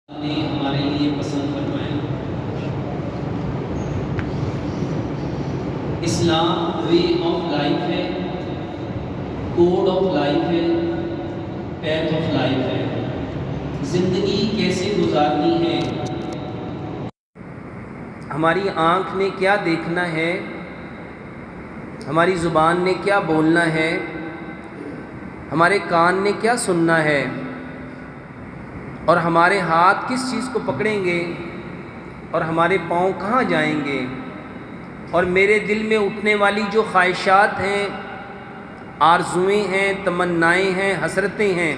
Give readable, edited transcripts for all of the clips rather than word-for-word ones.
نے ہمارے لیے پسند فرمایا۔ اسلام وے آف لائف ہے، کوڈ آف لائف ہے، پیتھ آف لائف ہے۔ زندگی کیسے گزارنی ہے، ہماری آنکھ نے کیا دیکھنا ہے، ہماری زبان نے کیا بولنا ہے، ہمارے کان نے کیا سننا ہے، اور ہمارے ہاتھ کس چیز کو پکڑیں گے، اور ہمارے پاؤں کہاں جائیں گے، اور میرے دل میں اٹھنے والی جو خواہشات ہیں، آرزوئیں ہیں، تمنائیں ہیں، حسرتیں ہیں،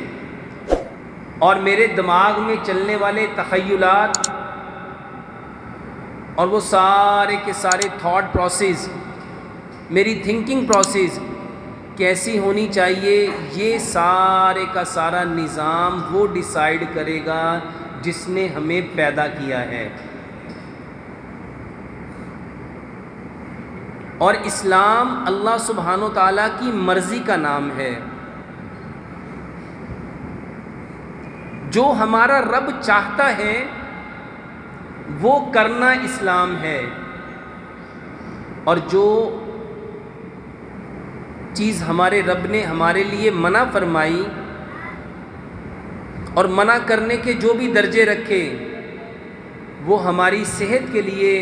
اور میرے دماغ میں چلنے والے تخیلات اور وہ سارے کے سارے تھاٹ پروسیس، میری تھنکنگ پروسیس کیسی ہونی چاہیے، یہ سارے کا سارا نظام وہ ڈیسائیڈ کرے گا جس نے ہمیں پیدا کیا ہے۔ اور اسلام اللہ سبحانہ و تعالیٰ کی مرضی کا نام ہے۔ جو ہمارا رب چاہتا ہے وہ کرنا اسلام ہے، اور جو چیز ہمارے رب نے ہمارے لیے منع فرمائی اور منع کرنے کے جو بھی درجے رکھے، وہ ہماری صحت کے لیے،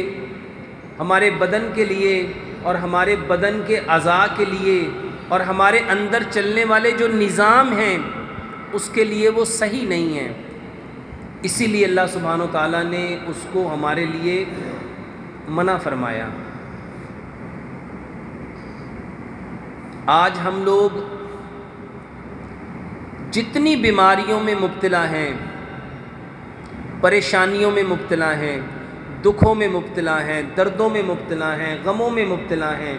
ہمارے بدن کے لیے، اور ہمارے بدن کے اعضاء کے لیے، اور ہمارے اندر چلنے والے جو نظام ہیں اس کے لیے وہ صحیح نہیں ہیں۔ اسی لیے اللہ سبحانہ و تعالیٰ نے اس کو ہمارے لیے منع فرمایا۔ آج ہم لوگ جتنی بیماریوں میں مبتلا ہیں، پریشانیوں میں مبتلا ہیں، دکھوں میں مبتلا ہیں، دردوں میں مبتلا ہیں، غموں میں مبتلا ہیں،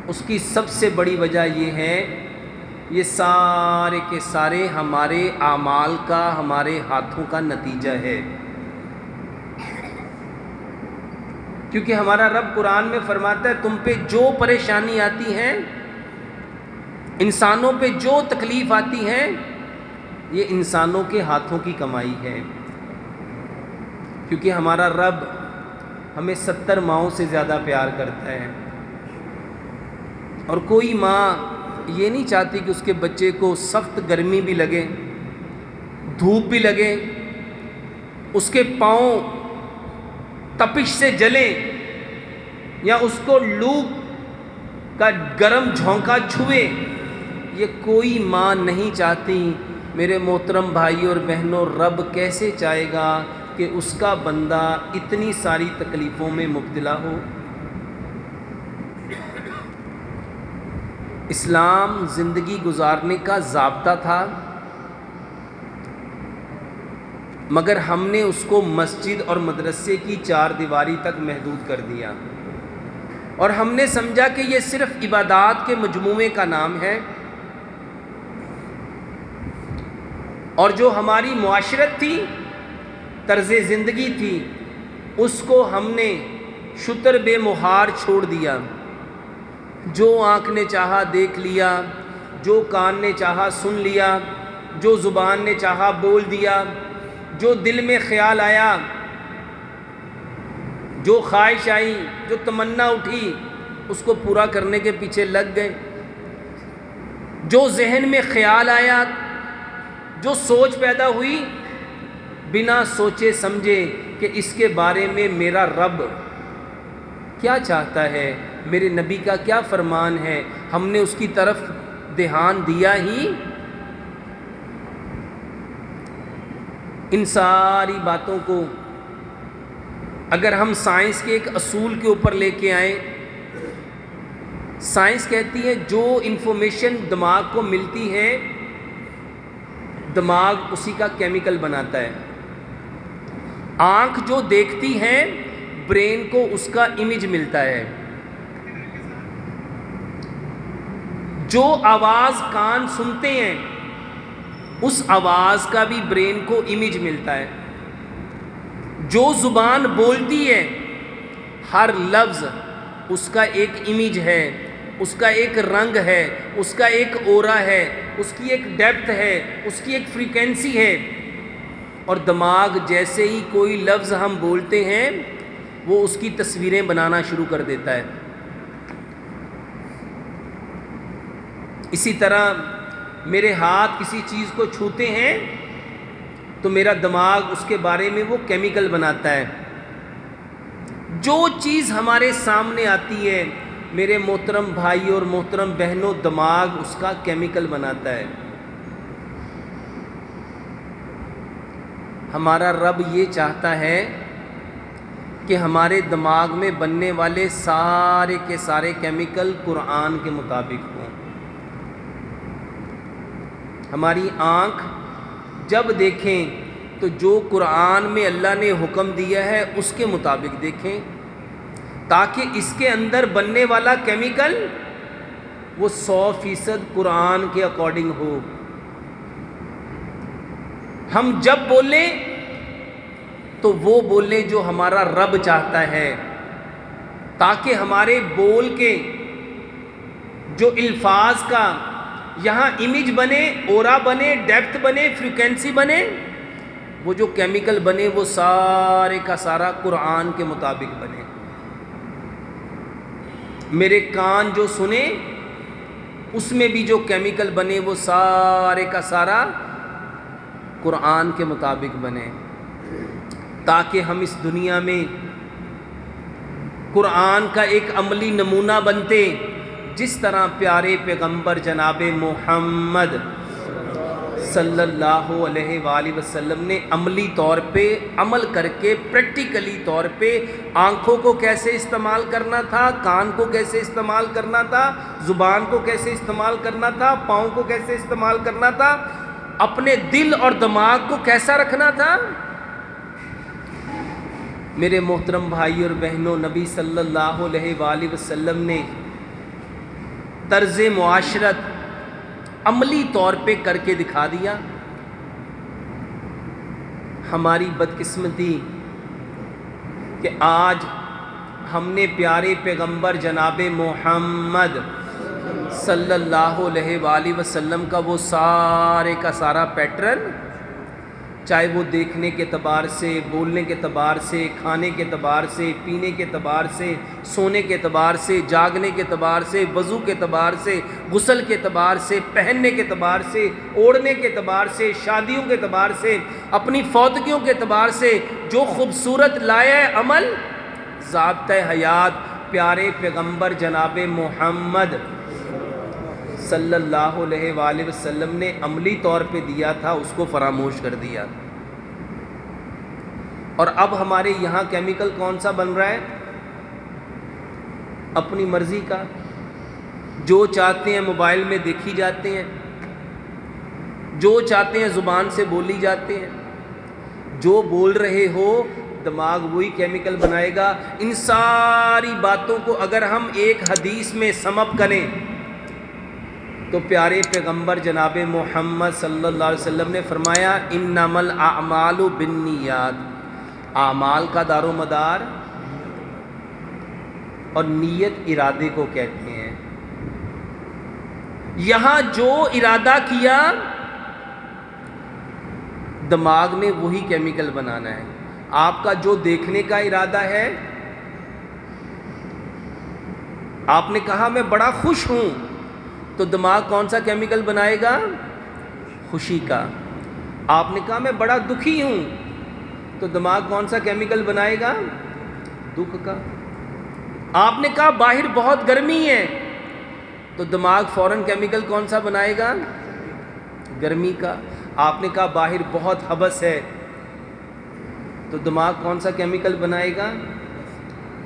اس کی سب سے بڑی وجہ یہ ہے، یہ سارے کے سارے ہمارے اعمال کا، ہمارے ہاتھوں کا نتیجہ ہے۔ کیونکہ ہمارا رب قرآن میں فرماتا ہے تم پہ جو پریشانی آتی ہے، انسانوں پہ جو تکلیف آتی ہے، یہ انسانوں کے ہاتھوں کی کمائی ہے۔ کیونکہ ہمارا رب ہمیں 70 ماؤں سے زیادہ پیار کرتا ہے، اور کوئی ماں یہ نہیں چاہتی کہ اس کے بچے کو سخت گرمی بھی لگے، دھوپ بھی لگے، اس کے پاؤں تپش سے جلیں، یا اس کو لو کا گرم جھونکا چھوئے، یہ کوئی ماں نہیں چاہتی۔ میرے محترم بھائی اور بہنوں، رب کیسے چاہے گا کہ اس کا بندہ اتنی ساری تکلیفوں میں مبتلا ہو؟ اسلام زندگی گزارنے کا ضابطہ تھا، مگر ہم نے اس کو مسجد اور مدرسے کی 4 دیواری تک محدود کر دیا، اور ہم نے سمجھا کہ یہ صرف عبادات کے مجموعے کا نام ہے، اور جو ہماری معاشرت تھی، طرز زندگی تھی، اس کو ہم نے شتر بے مہار چھوڑ دیا۔ جو آنکھ نے چاہا دیکھ لیا، جو کان نے چاہا سن لیا، جو زبان نے چاہا بول دیا، جو دل میں خیال آیا، جو خواہش آئی، جو تمنا اٹھی، اس کو پورا کرنے کے پیچھے لگ گئے۔ جو ذہن میں خیال آیا، جو سوچ پیدا ہوئی، بنا سوچے سمجھے کہ اس کے بارے میں میرا رب کیا چاہتا ہے، میرے نبی کا کیا فرمان ہے، ہم نے اس کی طرف دھیان دیا ہی؟ ان ساری باتوں کو اگر ہم سائنس کے ایک اصول کے اوپر لے کے آئیں، سائنس کہتی ہے جو انفارمیشن دماغ کو ملتی ہے، دماغ اسی کا کیمیکل بناتا ہے۔ آنکھ جو دیکھتی ہے، برین کو اس کا امیج ملتا ہے۔ جو آواز کان سنتے ہیں، اس آواز کا بھی برین کو امیج ملتا ہے۔ جو زبان بولتی ہے، ہر لفظ اس کا ایک امیج ہے، اس کا ایک رنگ ہے، اس کا ایک اورا ہے، اس کی ایک ڈیپتھ ہے، اس کی ایک فریکوینسی ہے، اور دماغ جیسے ہی کوئی لفظ ہم بولتے ہیں وہ اس کی تصویریں بنانا شروع کر دیتا ہے۔ اسی طرح میرے ہاتھ کسی چیز کو چھوتے ہیں تو میرا دماغ اس کے بارے میں وہ کیمیکل بناتا ہے۔ جو چیز ہمارے سامنے آتی ہے میرے محترم بھائی اور محترم بہنوں، دماغ اس کا کیمیکل بناتا ہے۔ ہمارا رب یہ چاہتا ہے کہ ہمارے دماغ میں بننے والے سارے کے سارے کیمیکل قرآن کے مطابق ہوں۔ ہماری آنکھ جب دیکھیں تو جو قرآن میں اللہ نے حکم دیا ہے اس کے مطابق دیکھیں، تاکہ اس کے اندر بننے والا کیمیکل وہ 100% قرآن کے اکارڈنگ ہو۔ ہم جب بولیں تو وہ بولیں جو ہمارا رب چاہتا ہے، تاکہ ہمارے بول کے جو الفاظ کا یہاں امیج بنے، اورا بنے، ڈیپتھ بنے، فریکوینسی بنے، وہ جو کیمیکل بنے وہ سارے کا سارا قرآن کے مطابق بنے۔ میرے کان جو سنے اس میں بھی جو کیمیکل بنے وہ سارے کا سارا قرآن کے مطابق بنے، تاکہ ہم اس دنیا میں قرآن کا ایک عملی نمونہ بنتے، جس طرح پیارے پیغمبر جناب محمد صلی اللہ علیہ وآلہ وسلم نے عملی طور پہ عمل کر کے پریکٹیکلی طور پہ آنکھوں کو کیسے استعمال کرنا تھا، کان کو کیسے استعمال کرنا تھا، زبان کو کیسے استعمال کرنا تھا، پاؤں کو کیسے استعمال کرنا تھا، اپنے دل اور دماغ کو کیسا رکھنا تھا۔ میرے محترم بھائی اور بہنوں، نبی صلی اللہ علیہ وآلہ وسلم نے طرز معاشرت عملی طور پہ کر کے دکھا دیا۔ ہماری بدقسمتی کہ آج ہم نے پیارے پیغمبر جناب محمد صلی اللہ علیہ وآلہ وسلم کا وہ سارے کا سارا پیٹرن، چاہے وہ دیکھنے کے اعتبار سے، بولنے کے اعتبار سے، کھانے کے اعتبار سے، پینے کے اعتبار سے، سونے کے اعتبار سے، جاگنے کے اعتبار سے، وضو کے اعتبار سے، غسل کے اعتبار سے، پہننے کے اعتبار سے، اوڑھنے کے اعتبار سے، شادیوں کے اعتبار سے، اپنی فوتگیوں کے اعتبار سے جو خوبصورت لایا عمل ضابطۂ حیات پیارے پیغمبر جناب محمد صلی اللہ علیہ وآلہ وسلم نے عملی طور پہ دیا تھا، اس کو فراموش کر دیا۔ اور اب ہمارے یہاں کیمیکل کون سا بن رہا ہے؟ اپنی مرضی کا، جو چاہتے ہیں موبائل میں دیکھی جاتے ہیں، جو چاہتے ہیں زبان سے بولی جاتے ہیں، جو بول رہے ہو دماغ وہی کیمیکل بنائے گا۔ ان ساری باتوں کو اگر ہم ایک حدیث میں سم اپ کریں تو پیارے پیغمبر جناب محمد صلی اللہ علیہ وسلم نے فرمایا انما الاعمال بالنیات، اعمال کا دار و مدار اور نیت ارادے کو کہتے ہیں۔ یہاں جو ارادہ کیا دماغ نے وہی کیمیکل بنانا ہے۔ آپ کا جو دیکھنے کا ارادہ ہے، آپ نے کہا میں بڑا خوش ہوں تو دماغ کون سا کیمیکل بنائے گا؟ خوشی کا۔ آپ نے کہا میں بڑا دکھی ہوں تو دماغ کون سا کیمیکل بنائے گا؟ دکھ کا۔ آپ نے کہا باہر بہت گرمی ہے تو دماغ فوراً کیمیکل کون سا بنائے گا؟ گرمی کا۔ آپ نے کہا باہر بہت حبس ہے تو دماغ کون سا کیمیکل بنائے گا؟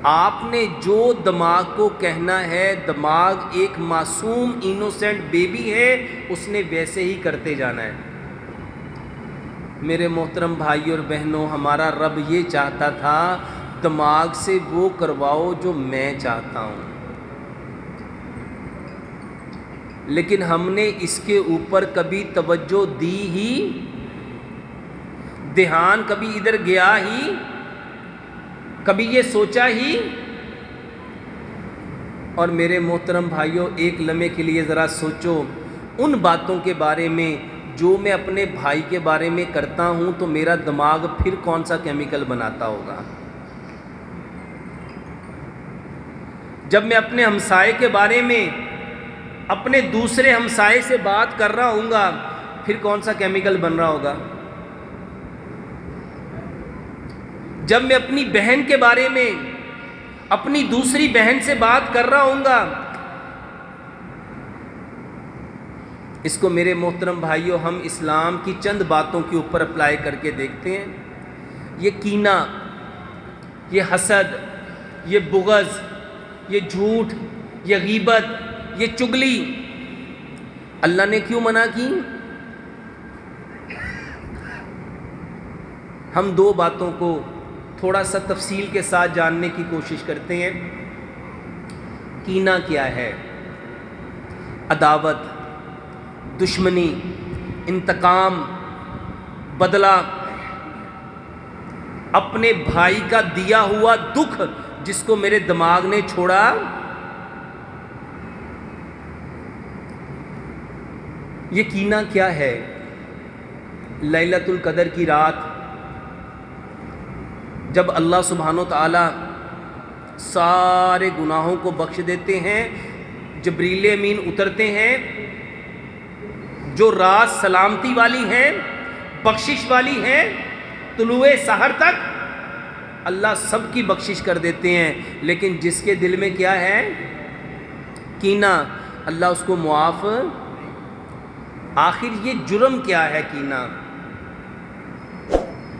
آپ نے جو دماغ کو کہنا ہے، دماغ ایک معصوم انوسینٹ بیبی ہے، اس نے ویسے ہی کرتے جانا ہے۔ میرے محترم بھائی اور بہنوں، ہمارا رب یہ چاہتا تھا دماغ سے وہ کرواؤ جو میں چاہتا ہوں، لیکن ہم نے اس کے اوپر کبھی توجہ دی ہی، دھیان کبھی ادھر گیا ہی، کبھی یہ سوچا ہی؟ اور میرے محترم بھائیوں، ایک لمحے کے لیے ذرا سوچو، ان باتوں کے بارے میں جو میں اپنے بھائی کے بارے میں کرتا ہوں تو میرا دماغ پھر کون سا کیمیکل بناتا ہوگا؟ جب میں اپنے ہمسائے کے بارے میں اپنے دوسرے ہمسائے سے بات کر رہا ہوں گا پھر کون سا کیمیکل بن رہا ہوگا؟ جب میں اپنی بہن کے بارے میں اپنی دوسری بہن سے بات کر رہا ہوں گا، اس کو میرے محترم بھائیوں ہم اسلام کی چند باتوں کے اوپر اپلائی کر کے دیکھتے ہیں۔ یہ کینہ، یہ حسد، یہ بغض، یہ جھوٹ، یہ غیبت، یہ چگلی اللہ نے کیوں منع کی؟ ہم دو باتوں کو تھوڑا سا تفصیل کے ساتھ جاننے کی کوشش کرتے ہیں۔ کینہ کیا ہے؟ عداوت، دشمنی، انتقام، بدلہ، اپنے بھائی کا دیا ہوا دکھ جس کو میرے دماغ نے چھوڑا، یہ کینہ کیا ہے؟ لیلۃ القدر کی رات جب اللہ سبحانہ و تعالی سارے گناہوں کو بخش دیتے ہیں، جبریل امین اترتے ہیں، جو رات سلامتی والی ہیں، بخشش والی ہیں، طلوع سحر تک اللہ سب کی بخشش کر دیتے ہیں، لیکن جس کے دل میں کیا ہے؟ کینہ، اللہ اس کو معاف۔ آخر یہ جرم کیا ہے کینہ؟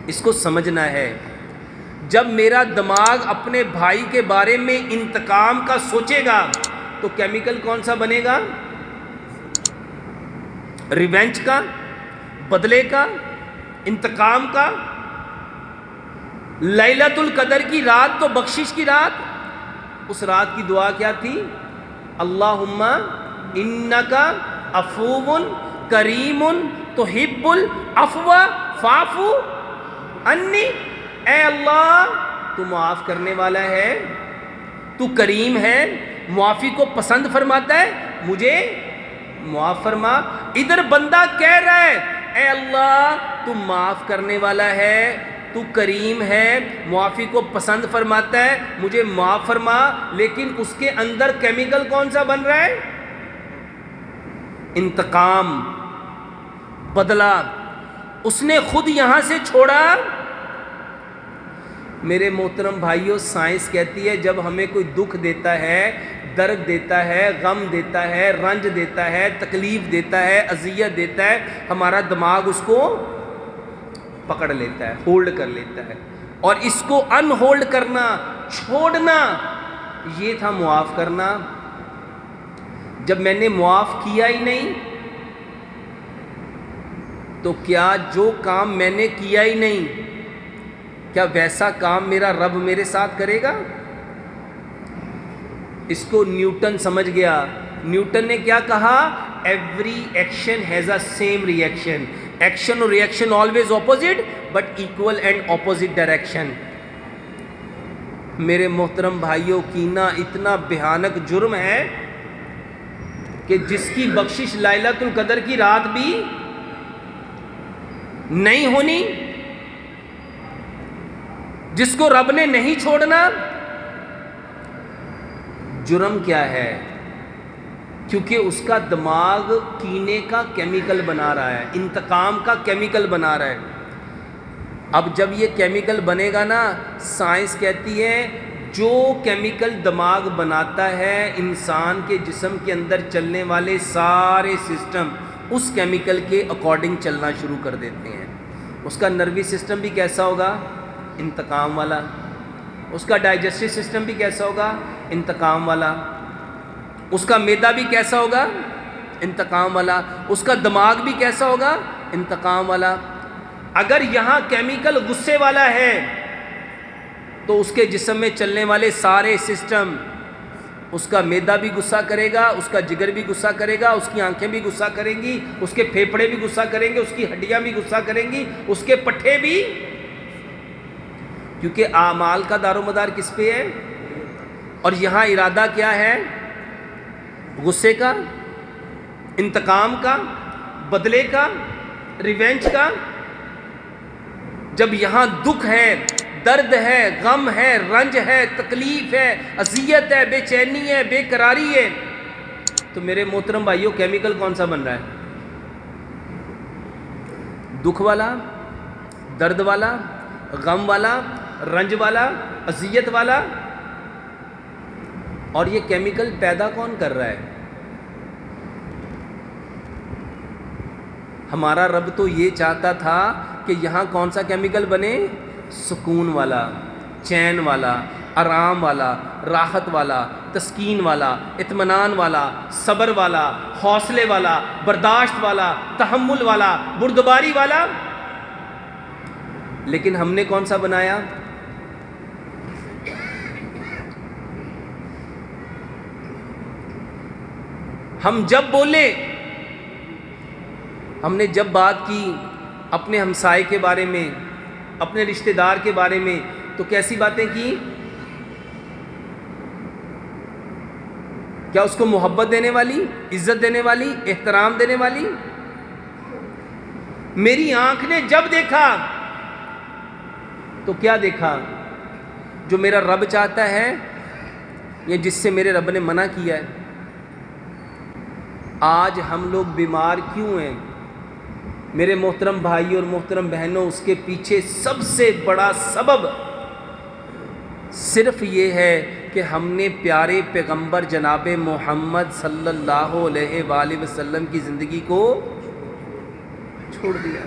اس کو سمجھنا ہے۔ جب میرا دماغ اپنے بھائی کے بارے میں انتقام کا سوچے گا تو کیمیکل کون سا بنے گا؟ ریونج کا، بدلے کا، انتقام کا۔ لیلۃ القدر کی رات تو بخشش کی رات، اس رات کی دعا کیا تھی؟ اللہم انک عفو کریم تحب العفو فاعف عنی، اے اللہ تو معاف کرنے والا ہے، تو کریم ہے، معافی کو پسند فرماتا ہے، مجھے معاف فرما۔ ادھر بندہ کہہ رہا ہے اے اللہ تو معاف کرنے والا ہے، تو کریم ہے، معافی کو پسند فرماتا ہے، مجھے معاف فرما، لیکن اس کے اندر کیمیکل کون سا بن رہا ہے؟ انتقام، بدلہ۔ اس نے خود یہاں سے چھوڑا۔ میرے محترم بھائیوں، سائنس کہتی ہے جب ہمیں کوئی دکھ دیتا ہے، درد دیتا ہے، غم دیتا ہے، رنج دیتا ہے، تکلیف دیتا ہے، اذیت دیتا ہے، ہمارا دماغ اس کو پکڑ لیتا ہے، ہولڈ کر لیتا ہے، اور اس کو ان ہولڈ کرنا، چھوڑنا، یہ تھا معاف کرنا۔ جب میں نے معاف کیا ہی نہیں تو کیا جو کام میں نے کیا ہی نہیں، کیا ویسا کام میرا رب میرے ساتھ کرے گا؟ اس کو نیوٹن سمجھ گیا۔ نیوٹن نے کیا کہا؟ Every action has a same reaction, action اور reaction always opposite but equal and opposite direction. میرے محترم بھائیوں، کینہ اتنا بھیانک جرم ہے کہ جس کی بخشش لیلۃ القدر کی رات بھی نہیں ہونی، جس کو رب نے نہیں چھوڑنا۔ جرم کیا ہے؟ کیونکہ اس کا دماغ کینے کا کیمیکل بنا رہا ہے، انتقام کا کیمیکل بنا رہا ہے۔ اب جب یہ کیمیکل بنے گا نا، سائنس کہتی ہے جو کیمیکل دماغ بناتا ہے، انسان کے جسم کے اندر چلنے والے سارے سسٹم اس کیمیکل کے اکارڈنگ چلنا شروع کر دیتے ہیں۔ اس کا نروی سسٹم بھی کیسا ہوگا؟ انتقام والا۔ اس کا ڈائجسٹو سسٹم بھی کیسا ہوگا؟ انتقام والا۔ اس کا معدہ بھی کیسا ہوگا؟ انتقام والا۔ اس کا دماغ بھی کیسا ہوگا؟ انتقام والا۔ اگر یہاں کیمیکل غصے والا ہے تو اس کے جسم میں چلنے والے سارے سسٹم، اس کا معدہ بھی غصہ کرے گا، اس کا جگر بھی غصہ کرے گا، اس کی آنکھیں بھی غصہ کریں گی، اس کے پھیپھڑے بھی غصہ کریں گے، اس کی ہڈیاں بھی غصہ کریں گی، اس کے پٹھے بھی، کیونکہ اعمال کا دار و مدار کس پہ ہے؟ اور یہاں ارادہ کیا ہے؟ غصے کا۔ انتقام کا، بدلے کا، ریونج کا. جب یہاں دکھ ہے، درد ہے، غم ہے، رنج ہے، تکلیف ہے، اذیت ہے، بے چینی ہے، بے قراری ہے، تو میرے محترم بھائیوں کیمیکل کون سا بن رہا ہے؟ دکھ والا، درد والا، غم والا، رنج والا، اذیت والا. اور یہ کیمیکل پیدا کون کر رہا ہے؟ ہمارا رب تو یہ چاہتا تھا کہ یہاں کون سا کیمیکل بنے؟ سکون والا، چین والا، آرام والا، راحت والا، تسکین والا، اطمینان والا، صبر والا، حوصلے والا، برداشت والا، تحمل والا، بردباری والا. لیکن ہم نے کون سا بنایا؟ ہم جب بولے، ہم نے جب بات کی اپنے ہمسائے کے بارے میں، اپنے رشتہ دار کے بارے میں، تو کیسی باتیں کی؟ کیا اس کو محبت دینے والی، عزت دینے والی، احترام دینے والی؟ میری آنکھ نے جب دیکھا تو کیا دیکھا؟ جو میرا رب چاہتا ہے یا جس سے میرے رب نے منع کیا ہے؟ آج ہم لوگ بیمار کیوں ہیں میرے محترم بھائی اور محترم بہنوں؟ اس کے پیچھے سب سے بڑا سبب صرف یہ ہے کہ ہم نے پیارے پیغمبر جناب محمد صلی اللہ علیہ وآلہ وسلم کی زندگی کو چھوڑ دیا.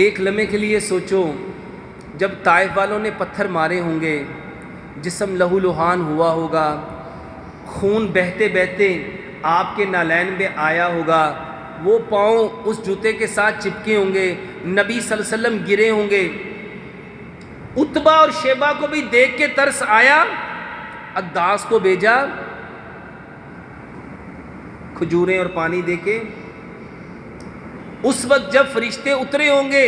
ایک لمحے کے لیے سوچو، جب طائف والوں نے پتھر مارے ہوں گے، جسم لہو لہان ہوا ہوگا، خون بہتے بہتے آپ کے نالین میں آیا ہوگا، وہ پاؤں اس جوتے کے ساتھ چپکے ہوں گے، نبی صلی اللہ علیہ وسلم گرے ہوں گے. عتبہ اور شیبہ کو بھی دیکھ کے ترس آیا، عداس کو بھیجا کھجوریں اور پانی دے کے. اس وقت جب فرشتے اترے ہوں گے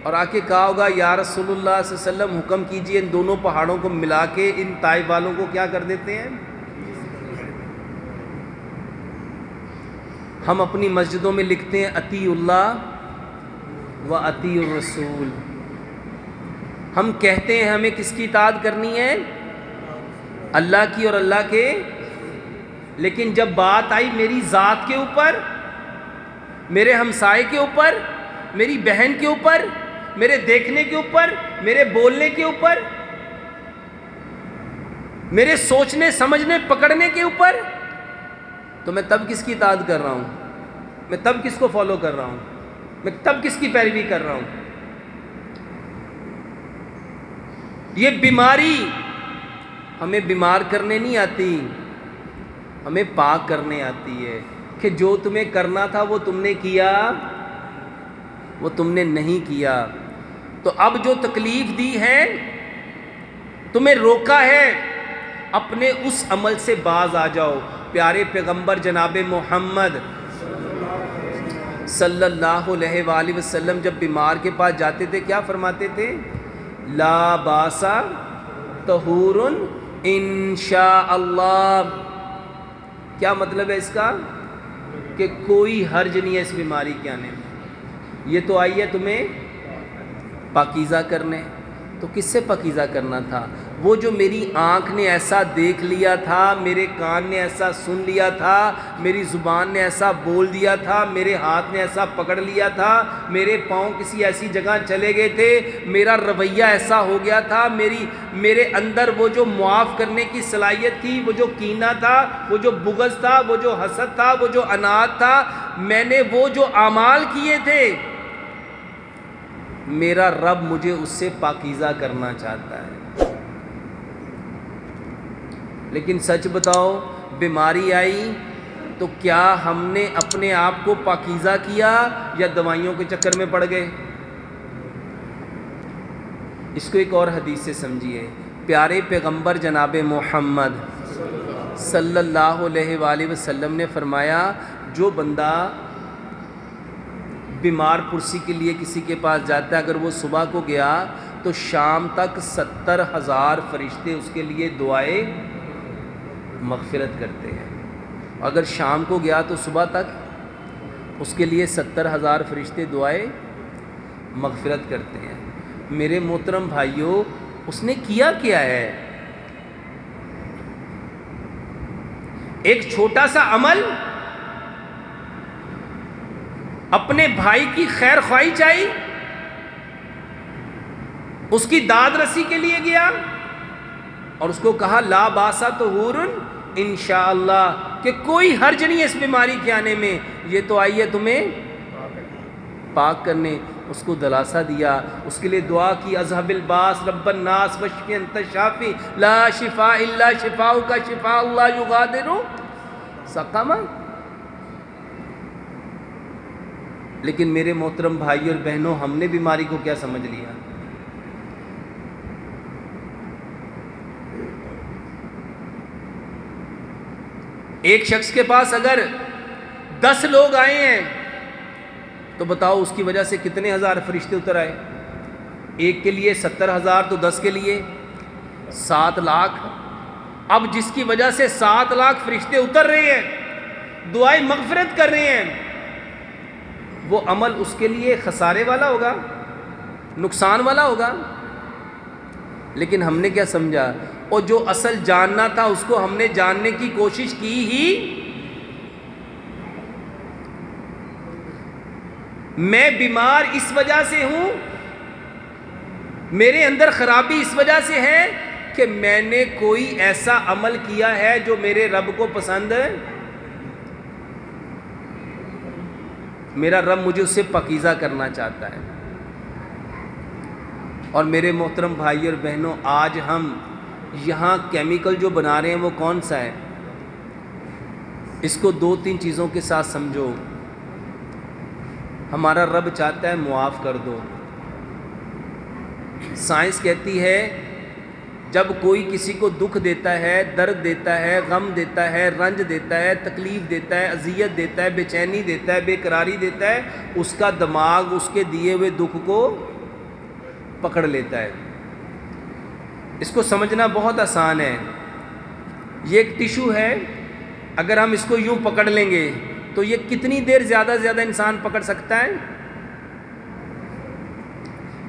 اور آ کے کہا ہوگا یا رسول اللہ صلی اللہ علیہ وسلم حکم کیجئے ان دونوں پہاڑوں کو ملا کے ان طائف والوں کو کیا کر دیتے ہیں. ہم اپنی مسجدوں میں لکھتے ہیں اطیعوا اللہ و اطیعوا الرسول. ہم کہتے ہیں ہمیں کس کی اطاعت کرنی ہے؟ اللہ کی اور اللہ کے. لیکن جب بات آئی میری ذات کے اوپر، میرے ہمسائے کے اوپر، میری بہن کے اوپر، میرے دیکھنے کے اوپر، میرے بولنے کے اوپر، میرے سوچنے سمجھنے پکڑنے کے اوپر، تو میں تب کس کی اطاعت کر رہا ہوں؟ میں تب کس کو فالو کر رہا ہوں؟ میں تب کس کی پیروی کر رہا ہوں؟ یہ بیماری ہمیں بیمار کرنے نہیں آتی، ہمیں پاک کرنے آتی ہے کہ جو تمہیں کرنا تھا وہ تم نے کیا، وہ تم نے نہیں کیا. تو اب جو تکلیف دی ہے، تمہیں روکا ہے، اپنے اس عمل سے باز آ جاؤ. پیارے پیغمبر جناب محمد صلی اللہ علیہ وآلہ وسلم جب بیمار کے پاس جاتے تھے کیا فرماتے تھے؟ لا باسا طہور انشاء اللہ. کیا مطلب ہے اس کا؟ کہ کوئی حرج نہیں ہے اس بیماری کے آنے میں، یہ تو آئی ہے تمہیں پاکیزہ کرنے. تو کس سے پاکیزہ کرنا تھا؟ وہ جو میری آنکھ نے ایسا دیکھ لیا تھا، میرے کان نے ایسا سن لیا تھا، میری زبان نے ایسا بول دیا تھا، میرے ہاتھ نے ایسا پکڑ لیا تھا، میرے پاؤں کسی ایسی جگہ چلے گئے تھے، میرا رویہ ایسا ہو گیا تھا، میرے اندر وہ جو معاف کرنے کی صلاحیت تھی، وہ جو کینہ تھا، وہ جو بغض تھا، وہ جو حسد تھا، وہ جو عناد تھا، میں نے وہ جو اعمال کیے تھے، میرا رب مجھے اس سے پاکیزہ کرنا چاہتا ہے. لیکن سچ بتاؤ، بیماری آئی تو کیا ہم نے اپنے آپ کو پاکیزہ کیا یا دوائیوں کے چکر میں پڑ گئے؟ اس کو ایک اور حدیث سے سمجھیے. پیارے پیغمبر جناب محمد صلی اللہ علیہ وآلہ وسلم نے فرمایا، جو بندہ بیمار پرسی کے لیے کسی کے پاس جاتا ہے، اگر وہ صبح کو گیا تو شام تک 70,000 فرشتے اس کے لیے دعائے مغفرت کرتے ہیں. اگر شام کو گیا تو صبح تک اس کے لیے 70,000 فرشتے دعائیں مغفرت کرتے ہیں۔ میرے محترم بھائیوں، اس نے کیا ہے؟ ایک چھوٹا سا عمل، اپنے بھائی کی خیر خواہی چاہی، اس کی داد رسی کے لیے گیا اور اس کو کہا لا باسا طہور انشاءاللہ، کہ کوئی حرج نہیں ہے اس بیماری کے آنے میں، یہ تو آئی ہے تمہیں پاک کرنے۔ اس کو دلاسا دیا، اس کے لیے دعا کی، اذهب الباس رب الناس واشف انت الشافی لا شفاء الا شفاؤک شفاء اللہ یغادر سقما۔ لیکن میرے محترم بھائی اور بہنوں، ہم نے بیماری کو کیا سمجھ لیا؟ ایک شخص کے پاس اگر 10 لوگ آئے ہیں تو بتاؤ اس کی وجہ سے کتنے ہزار فرشتے اتر آئے؟ ایک کے لیے 70,000 تو 10 کے لیے 7 لاکھ۔ اب جس کی وجہ سے 7 لاکھ فرشتے اتر رہے ہیں، دعائیں مغفرت کر رہے ہیں، وہ عمل اس کے لیے خسارے والا ہوگا، نقصان والا ہوگا؟ لیکن ہم نے کیا سمجھا؟ اور جو اصل جاننا تھا اس کو ہم نے جاننے کی کوشش کی ہی۔ میں بیمار اس وجہ سے ہوں، میرے اندر خرابی اس وجہ سے ہے کہ میں نے کوئی ایسا عمل کیا ہے جو میرے رب کو پسند ہے، میرا رب مجھے اس سے پاکیزہ کرنا چاہتا ہے۔ اور میرے محترم بھائی اور بہنوں، آج ہم یہاں کیمیکل جو بنا رہے ہیں وہ کون سا ہے؟ اس کو 2-3 چیزوں کے ساتھ سمجھو۔ ہمارا رب چاہتا ہے معاف کر دو۔ سائنس کہتی ہے جب کوئی کسی کو دکھ دیتا ہے، درد دیتا ہے، غم دیتا ہے، رنج دیتا ہے، تکلیف دیتا ہے، اذیت دیتا ہے، بے چینی دیتا ہے، بے قراری دیتا ہے، اس کا دماغ اس کے دیے ہوئے دکھ کو پکڑ لیتا ہے۔ اس کو سمجھنا بہت آسان ہے۔ یہ ایک ٹیشو ہے، اگر ہم اس کو یوں پکڑ لیں گے تو یہ کتنی دیر زیادہ سے زیادہ انسان پکڑ سکتا ہے؟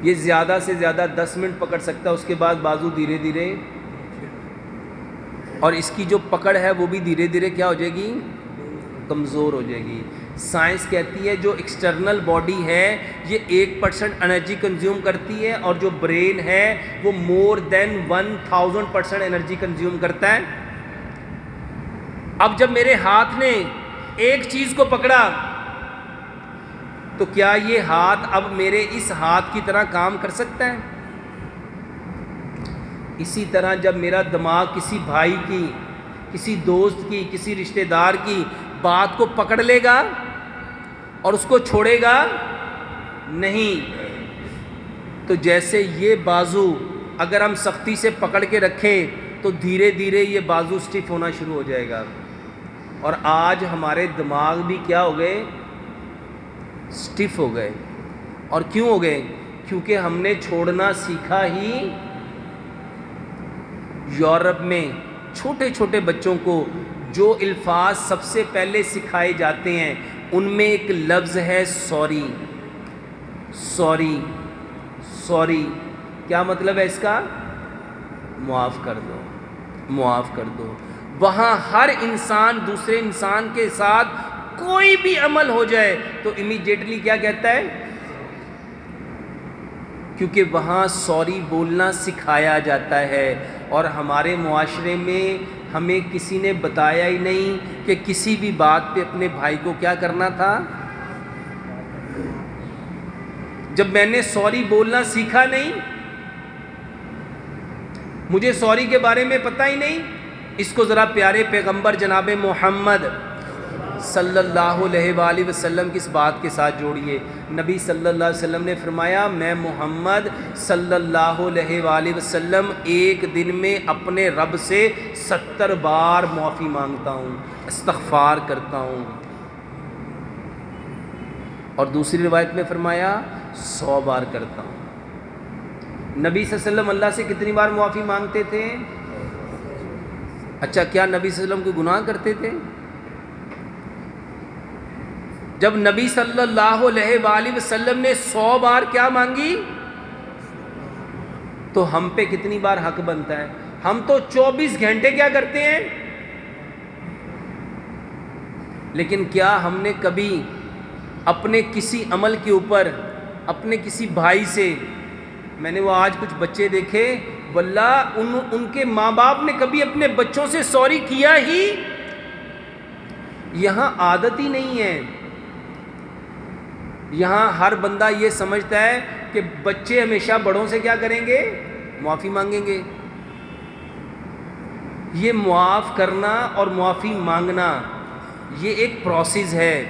یہ زیادہ سے زیادہ 10 منٹ پکڑ سکتا ہے، اس کے بعد بازو دھیرے دھیرے، اور اس کی جو پکڑ ہے وہ بھی دھیرے دھیرے کیا ہو جائے گی؟ کمزور ہو جائے گی۔ سائنس کہتی ہے جو ایکسٹرنل باڈی ہے یہ 1% انرجی کنزیوم کرتی ہے، اور جو برین ہے وہ مور دین 1000% انرجی کنزیوم کرتا ہے۔ اب جب میرے ہاتھ نے ایک چیز کو پکڑا تو کیا یہ ہاتھ اب میرے اس ہاتھ کی طرح کام کر سکتا ہے؟ اسی طرح جب میرا دماغ کسی بھائی کی، کسی دوست کی، کسی رشتہ دار کی بات کو پکڑ لے گا اور اس کو چھوڑے گا نہیں، تو جیسے یہ بازو اگر ہم سختی سے پکڑ کے رکھیں تو دھیرے دھیرے یہ بازو سٹف ہونا شروع ہو جائے گا۔ اور آج ہمارے دماغ بھی کیا ہو گئے؟ سٹف ہو گئے۔ اور کیوں ہو گئے؟ کیونکہ ہم نے چھوڑنا سیکھا ہی۔ یورپ میں چھوٹے چھوٹے بچوں کو جو الفاظ سب سے پہلے سکھائے جاتے ہیں ان میں ایک لفظ ہے سوری۔ سوری، سوری کیا مطلب ہے اس کا؟ معاف کر دو، معاف کر دو۔ وہاں ہر انسان دوسرے انسان کے ساتھ کوئی بھی عمل ہو جائے تو امیڈیٹلی کیا کہتا ہے؟ کیونکہ وہاں سوری بولنا سکھایا جاتا ہے۔ اور ہمارے معاشرے میں ہمیں کسی نے بتایا ہی نہیں کہ کسی بھی بات پہ اپنے بھائی کو کیا کرنا تھا۔ جب میں نے سوری بولنا سیکھا نہیں، مجھے سوری کے بارے میں پتہ ہی نہیں، اس کو ذرا پیارے پیغمبر جناب محمد صلی اللہ علیہ وآلہ وسلم کی اس بات کے ساتھ جوڑیے۔ نبی صلی اللہ علیہ وسلم نے فرمایا میں محمد صلی اللہ علیہ وآلہ وسلم ایک دن میں اپنے رب سے 70 بار معافی مانگتا ہوں، استغفار کرتا ہوں۔ اور دوسری روایت میں فرمایا 100 بار کرتا ہوں۔ نبی صلی اللہ علیہ وسلم اللہ سے کتنی بار معافی مانگتے تھے؟ اچھا، کیا نبی صلی اللہ علیہ وسلم کوئی گناہ کرتے تھے؟ جب نبی صلی اللہ علیہ وآلہ وسلم نے 100 بار کیا مانگی تو ہم پہ کتنی بار حق بنتا ہے؟ ہم تو 24 گھنٹے کیا کرتے ہیں؟ لیکن کیا ہم نے کبھی اپنے کسی عمل کے اوپر اپنے کسی بھائی سے، میں نے وہ آج کچھ بچے دیکھے واللہ ان کے ماں باپ نے کبھی اپنے بچوں سے سوری کیا ہی؟ یہاں عادت ہی نہیں ہے. یہاں ہر بندہ یہ سمجھتا ہے کہ بچے ہمیشہ بڑوں سے کیا کریں گے؟ معافی مانگیں گے. یہ معاف کرنا اور معافی مانگنا یہ ایک پروسیس ہے.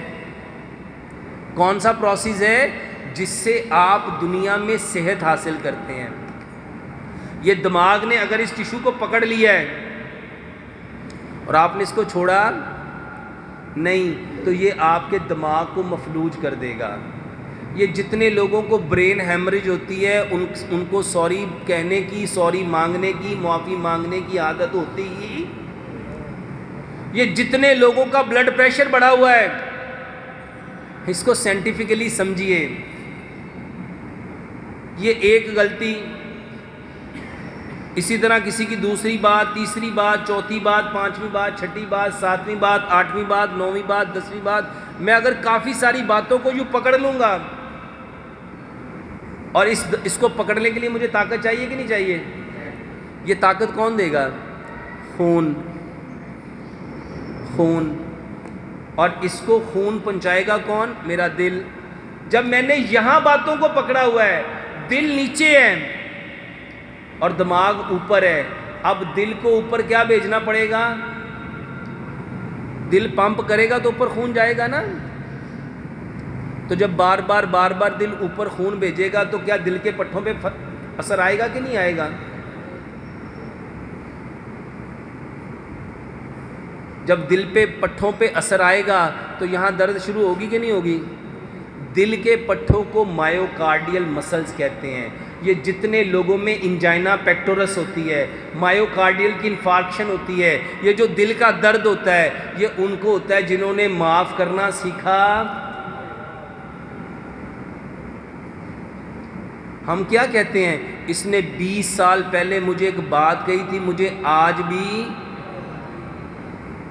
کون سا پروسیس ہے؟ جس سے آپ دنیا میں صحت حاصل کرتے ہیں. یہ دماغ نے اگر اس ٹشو کو پکڑ لیا ہے اور آپ نے اس کو چھوڑا نہیں تو یہ آپ کے دماغ کو مفلوج کر دے گا. یہ جتنے لوگوں کو برین ہیمریج ہوتی ہے ان کو سوری کہنے کی، سوری مانگنے کی، معافی مانگنے کی عادت ہوتی ہی. یہ جتنے لوگوں کا بلڈ پریشر بڑھا ہوا ہے، اس کو سائنٹیفکلی سمجھیے. یہ ایک غلطی، اسی طرح کسی کی دوسری بات، تیسری بات، چوتھی بات، پانچویں بات، چھٹی بات، ساتویں بات، آٹھویں بات، نویں بات، 10ویں بات، میں اگر کافی ساری باتوں کو یوں پکڑ لوں گا اور اس کو پکڑنے کے لیے مجھے طاقت چاہیے کہ نہیں چاہیے؟ یہ طاقت کون دے گا؟ خون. اور اس کو خون پہنچائے گا کون؟ میرا دل. جب میں نے یہاں باتوں کو پکڑا ہوا ہے، دل نیچے ہے اور دماغ اوپر ہے، اب دل کو اوپر کیا بھیجنا پڑے گا؟ دل پمپ کرے گا تو اوپر خون جائے گا نا. تو جب بار بار دل اوپر خون بھیجے گا تو کیا دل کے پٹھوں پہ اثر آئے گا کہ نہیں آئے گا؟ جب دل پہ پٹھوں پہ اثر آئے گا تو یہاں درد شروع ہوگی کہ نہیں ہوگی؟ دل کے پٹھوں کو مائیوکارڈیل مسلز کہتے ہیں. یہ جتنے لوگوں میں انجائنا پیکٹورس ہوتی ہے، مائیوکارڈیل کی انفارکشن ہوتی ہے، یہ جو دل کا درد ہوتا ہے یہ ان کو ہوتا ہے جنہوں نے معاف کرنا سیکھا. ہم کیا کہتے ہیں؟ اس نے 20 سال پہلے مجھے ایک بات کہی تھی، مجھے آج بھی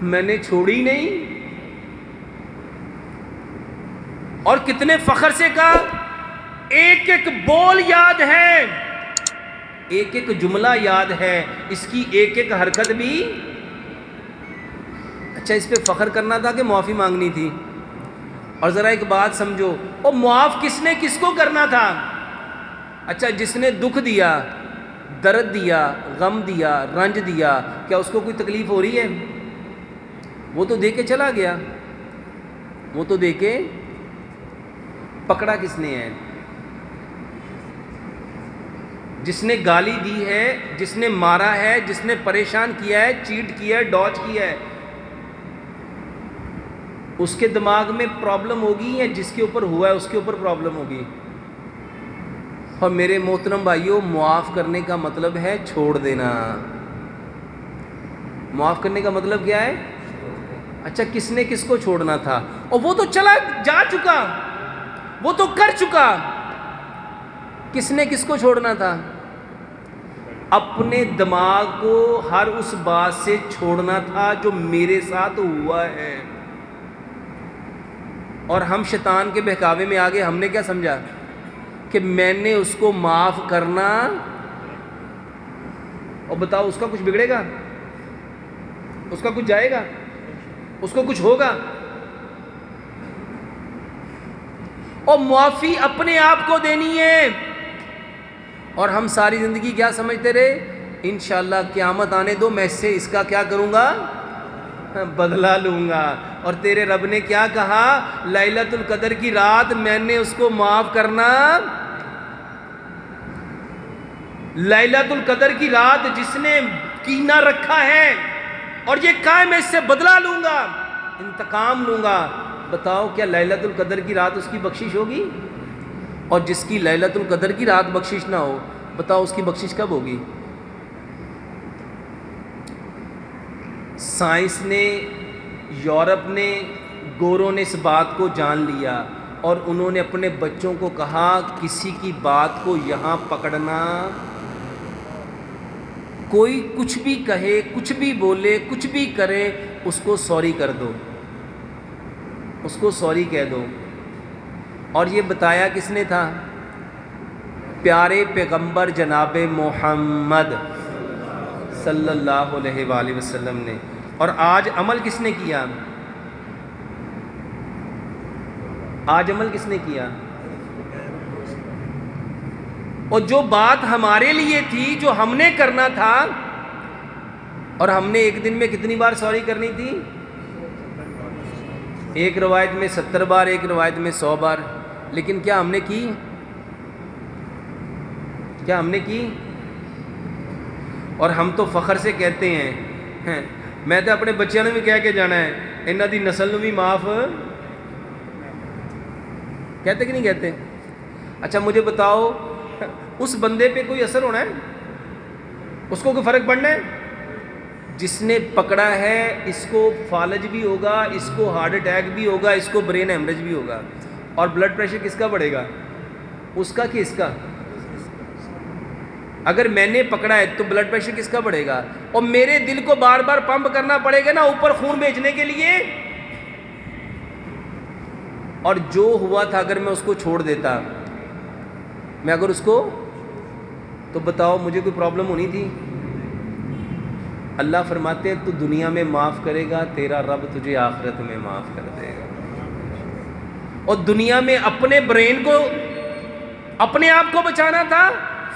میں نے چھوڑی نہیں. اور کتنے فخر سے کہا، ایک ایک بول یاد ہے، ایک ایک جملہ یاد ہے، اس کی ایک ایک حرکت بھی. اچھا اس پہ فخر کرنا تھا کہ معافی مانگنی تھی؟ اور ذرا ایک بات سمجھو، اور معاف کس نے کس کو کرنا تھا؟ اچھا جس نے دکھ دیا، درد دیا، غم دیا، رنج دیا، کیا اس کو کوئی تکلیف ہو رہی ہے؟ وہ تو دے کے چلا گیا. وہ تو دے کے، پکڑا کس نے ہے؟ جس نے گالی دی ہے، جس نے مارا ہے، جس نے پریشان کیا ہے، چیٹ کیا ہے، ڈاج کیا ہے، اس کے دماغ میں پرابلم ہوگی یا جس کے اوپر ہوا ہے اس کے اوپر پرابلم ہوگی؟ اور میرے محترم بھائیوں، معاف کرنے کا مطلب ہے چھوڑ دینا. معاف کرنے کا مطلب کیا ہے؟ اچھا کس نے کس کو چھوڑنا تھا؟ اور وہ تو چلا جا چکا، وہ تو کر چکا. کس نے کس کو چھوڑنا تھا؟ اپنے دماغ کو ہر اس بات سے چھوڑنا تھا جو میرے ساتھ ہوا ہے. اور ہم شیطان کے بہکاوے میں آگے ہم نے کیا سمجھا کہ میں نے اس کو معاف کرنا. اور بتاؤ اس کا کچھ بگڑے گا؟ اس کا کچھ جائے گا؟ اس کو کچھ ہوگا؟ اور معافی اپنے آپ کو دینی ہے. اور ہم ساری زندگی کیا سمجھتے رہے؟ انشاءاللہ قیامت آنے دو، میں اس کا کیا کروں گا؟ بدلہ لوں گا. اور تیرے رب نے کیا کہا؟ لیلۃ القدر کی رات میں نے اس کو معاف کرنا. لیلۃ القدر کی رات جس نے کینہ رکھا ہے اور یہ کہا ہے میں اس سے بدلہ لوں گا، انتقام لوں گا، بتاؤ کیا لیلۃ القدر کی رات اس کی بخشش ہوگی؟ اور جس کی لیلۃ القدر کی رات بخشش نہ ہو، بتاؤ اس کی بخشش کب ہوگی؟ سائنس نے، یورپ نے، گوروں نے اس بات کو جان لیا اور انہوں نے اپنے بچوں کو کہا کسی کی بات کو یہاں پکڑنا، کوئی کچھ بھی کہے، کچھ بھی بولے، کچھ بھی کرے، اس کو سوری کر دو، اس کو سوری کہہ دو۔ اور یہ بتایا کس نے تھا؟ پیارے پیغمبر جناب محمد صلی اللہ علیہ وآلہ وسلم نے۔ اور آج عمل کس نے کیا؟ آج عمل کس نے کیا؟ اور جو بات ہمارے لیے تھی، جو ہم نے کرنا تھا، اور ہم نے ایک دن میں کتنی بار سوری کرنی تھی؟ ایک روایت میں 70 بار، ایک روایت میں 100 بار۔ لیکن کیا ہم نے کی؟ کیا ہم نے کی؟ اور ہم تو فخر سے کہتے ہیں، میں تو اپنے بچیاں نے بھی کہہ کے جانا ہے انہاں دی نسل نو بھی معاف، کہتے کہ نہیں کہتے؟ اچھا مجھے بتاؤ، اس بندے پہ کوئی اثر ہونا ہے؟ اس کو کوئی فرق پڑنا ہے؟ جس نے پکڑا ہے اس کو فالج بھی ہوگا، اس کو ہارٹ اٹیک بھی ہوگا، اس کو برین ہیمریج بھی ہوگا۔ اور بلڈ پریشر کس کا بڑھے گا؟ اس کا کہ اس کا؟ اگر میں نے پکڑا ہے تو بلڈ پریشر کس کا بڑھے گا؟ اور میرے دل کو بار بار پمپ کرنا پڑے گا نا اوپر خون بھیجنے کے لیے۔ اور جو ہوا تھا اگر میں اس کو چھوڑ دیتا، میں اگر اس کو، تو بتاؤ مجھے کوئی پرابلم ہونی تھی؟ اللہ فرماتے ہیں تو دنیا میں معاف کرے گا، تیرا رب تجھے آخرت میں معاف کر دے گا۔ اور دنیا میں اپنے برین کو، اپنے آپ کو بچانا تھا،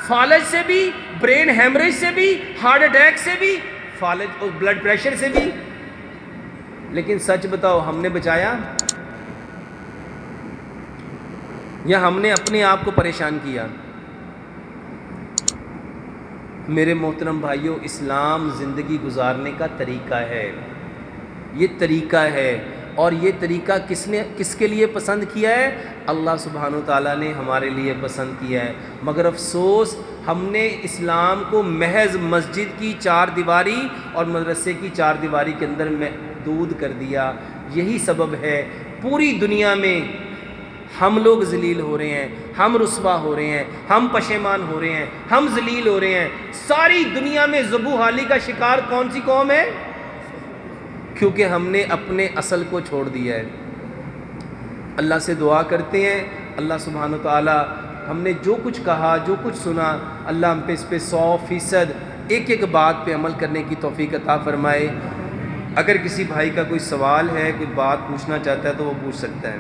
فالج سے بھی، برین ہیمریج سے بھی، ہارٹ اٹیک سے بھی، فالج اور بلڈ پریشر سے بھی۔ لیکن سچ بتاؤ ہم نے بچایا یا ہم نے اپنے آپ کو پریشان کیا؟ میرے محترم بھائیوں، اسلام زندگی گزارنے کا طریقہ ہے، یہ طریقہ ہے۔ اور یہ طریقہ کس کے لیے پسند کیا ہے؟ اللہ سبحانہ وتعالیٰ نے ہمارے لیے پسند کیا ہے۔ مگر افسوس ہم نے اسلام کو محض مسجد کی 4 دیواری اور مدرسے کی 4 دیواری کے اندر محدود کر دیا۔ یہی سبب ہے پوری دنیا میں ہم لوگ ذلیل ہو رہے ہیں، ہم رسوا ہو رہے ہیں، ہم پشیمان ہو رہے ہیں، ہم ذلیل ہو رہے ہیں۔ ساری دنیا میں ذبح حالی کا شکار کون سی قوم ہے؟ کیونکہ ہم نے اپنے اصل کو چھوڑ دیا ہے۔ اللہ سے دعا کرتے ہیں اللہ سبحانہ وتعالی ہم نے جو کچھ کہا، جو کچھ سنا، اللہ ہم پہ اس پہ 100% ایک ایک بات پہ عمل کرنے کی توفیق عطا فرمائے۔ اگر کسی بھائی کا کوئی سوال ہے، کوئی بات پوچھنا چاہتا ہے تو وہ پوچھ سکتا ہے۔